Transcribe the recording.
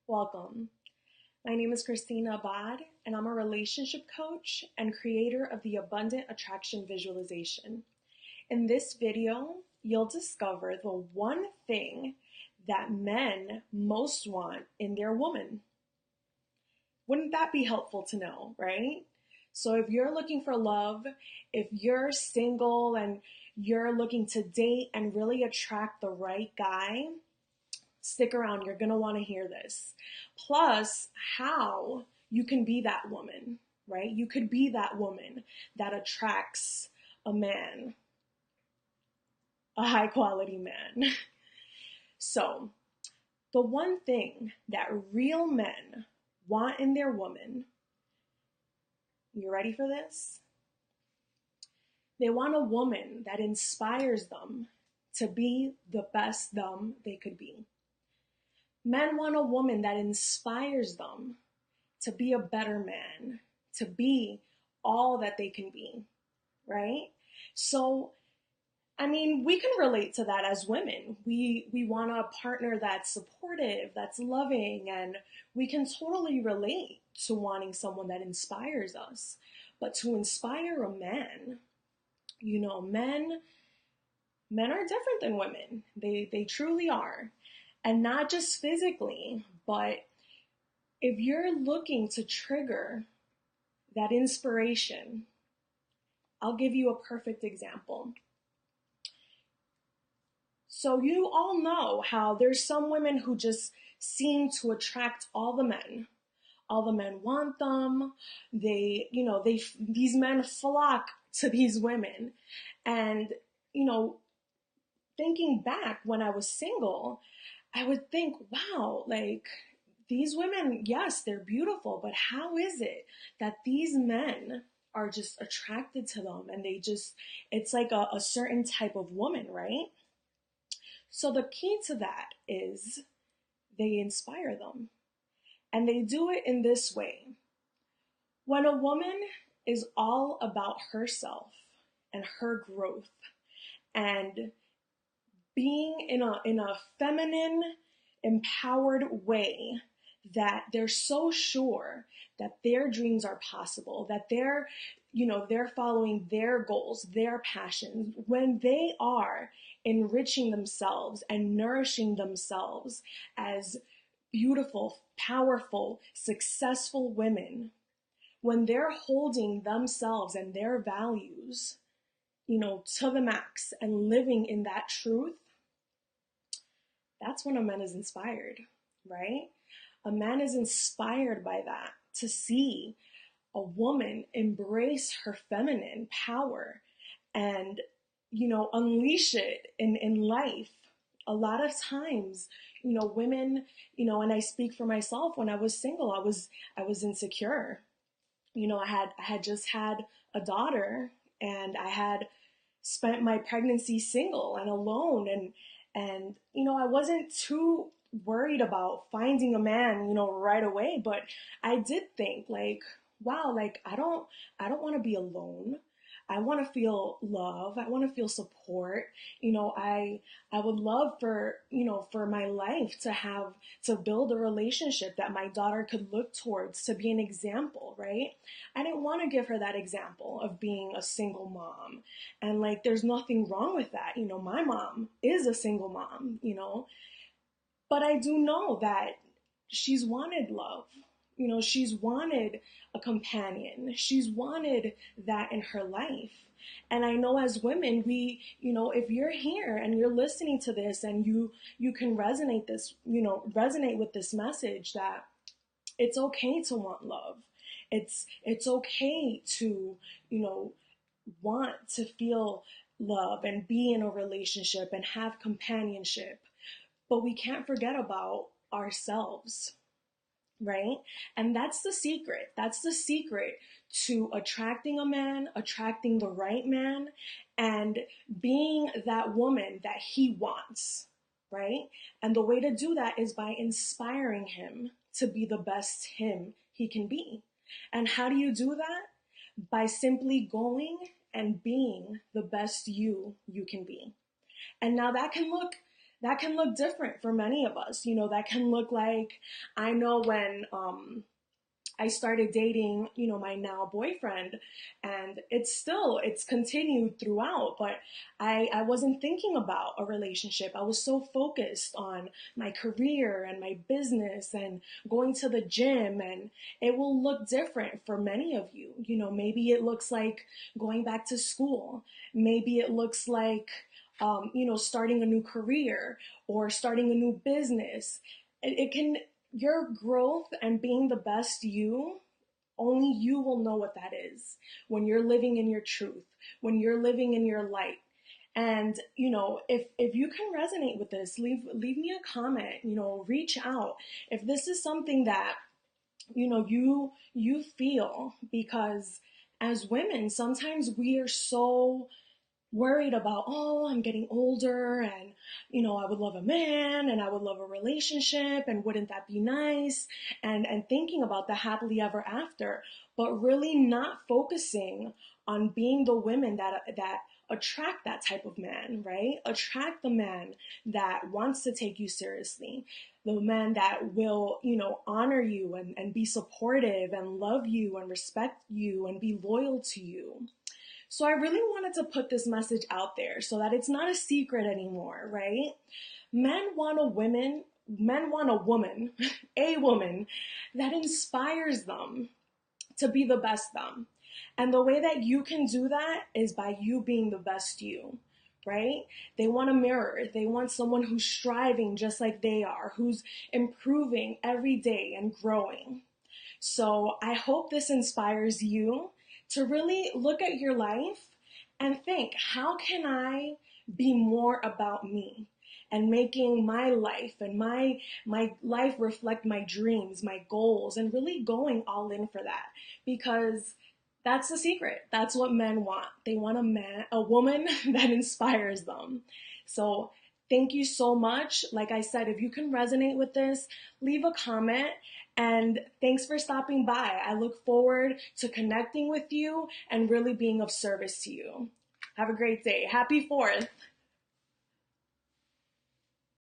Welcome. My name is Christina Abad, and I'm a relationship coach and creator of the Abundant Attraction Visualization. In this video, you'll discover the one thing that men most want in their woman. Wouldn't that be helpful to know, right? So if you're looking for love, if you're single and you're looking to date and really attract the right guy, stick around. You're going to want to hear this. Plus, how you can be that woman, right? You could be that woman that attracts a man, a high quality man. So, the one thing that real men want in their woman, you ready for this? They want a woman that inspires them to be the best them they could be. Men want a woman that inspires them to be a better man, to be all that they can be, right? So, we can relate to that as women. We want a partner that's supportive, that's loving, and we can totally relate to wanting someone that inspires us. But to inspire a man, men are different than women. They truly are. And not just physically, but if you're looking to trigger that inspiration, I'll give you a perfect example. So you all know how there's some women who just seem to attract all the men. All the men want them. These men flock to these women. And, thinking back when I was single, I would think, wow, like these women, yes, they're beautiful, but how is it that these men are just attracted to them and it's like a certain type of woman, right? So the key to that is they inspire them. And they do it in this way. When a woman is all about herself and her growth and being in a feminine, empowered way, that they're so sure that their dreams are possible, that they're following their goals, their passions, when they are enriching themselves and nourishing themselves as beautiful, powerful, successful women, when they're holding themselves and their values, to the max and living in that truth, that's when a man is inspired, right? A man is inspired by that, to see a woman embrace her feminine power and, unleash it in life. A lot of times, women, and I speak for myself, when I was single, I was insecure. I had just had a daughter, and I had spent my pregnancy single and alone, and I wasn't too worried about finding a man, right away, but I did think, like, wow, like I don't want to be alone. I want to feel love. I want to feel support. I would love for my life to build a relationship that my daughter could look towards, to be an example, right? I didn't want to give her that example of being a single mom. And like, there's nothing wrong with that. My mom is a single mom, but I do know that she's wanted love. She's wanted a companion. She's wanted that in her life. And I know as women, if you're here and you're listening to this and you can resonate with this message, that it's okay to want love. It's okay to, want to feel love and be in a relationship and have companionship. But we can't forget about ourselves, right? And that's the secret. That's the secret to attracting a man, attracting the right man, and being that woman that he wants, right? And the way to do that is by inspiring him to be the best him he can be. And how do you do that? By simply going and being the best you can be. And now that can look that can look different for many of us. You know, that can look like, I know when I started dating, you know, my now boyfriend, and it's continued throughout, but I wasn't thinking about a relationship. I was so focused on my career and my business and going to the gym, and it will look different for many of you. You know, maybe it looks like going back to school. Maybe it looks like, you know, starting a new career or starting a new business. It can, your growth and being the best you, only you will know what that is when you're living in your truth, when you're living in your light. And you know, if you can resonate with this, leave me a comment, you know, reach out if this is something that, you know, you feel. Because as women, sometimes we are so worried about, oh, I'm getting older, and, you know, I would love a man and I would love a relationship, and wouldn't that be nice? And thinking about the happily ever after, but really not focusing on being the women that attract that type of man, right? Attract the man that wants to take you seriously, the man that will, you know, honor you and be supportive and love you and respect you and be loyal to you. So I really wanted to put this message out there so that it's not a secret anymore, right? Men want a woman, a woman that inspires them to be the best them. And the way that you can do that is by you being the best you, right? They want a mirror. They want someone who's striving just like they are, who's improving every day and growing. So I hope this inspires you to really look at your life and think, how can I be more about me? And making my life and my life reflect my dreams, my goals, and really going all in for that. Because that's the secret. That's what men want. They want a woman that inspires them. So thank you so much. Like I said, if you can resonate with this, leave a comment. And thanks for stopping by. I look forward to connecting with you and really being of service to you. Have a great day. Happy 4th.